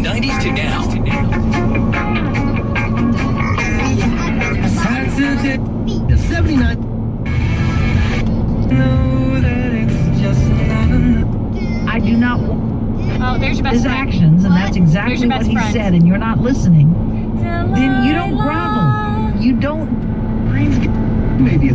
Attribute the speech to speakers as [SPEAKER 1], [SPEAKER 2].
[SPEAKER 1] 90s to now.
[SPEAKER 2] 79.
[SPEAKER 3] I do not want
[SPEAKER 4] Oh, there's your best
[SPEAKER 3] his
[SPEAKER 4] friend.
[SPEAKER 3] actions, and that's exactly
[SPEAKER 4] There's your
[SPEAKER 3] what
[SPEAKER 4] best
[SPEAKER 3] he
[SPEAKER 4] friend.
[SPEAKER 3] said, and you're not listening. Then you don't grovel. You don't.
[SPEAKER 2] Maybe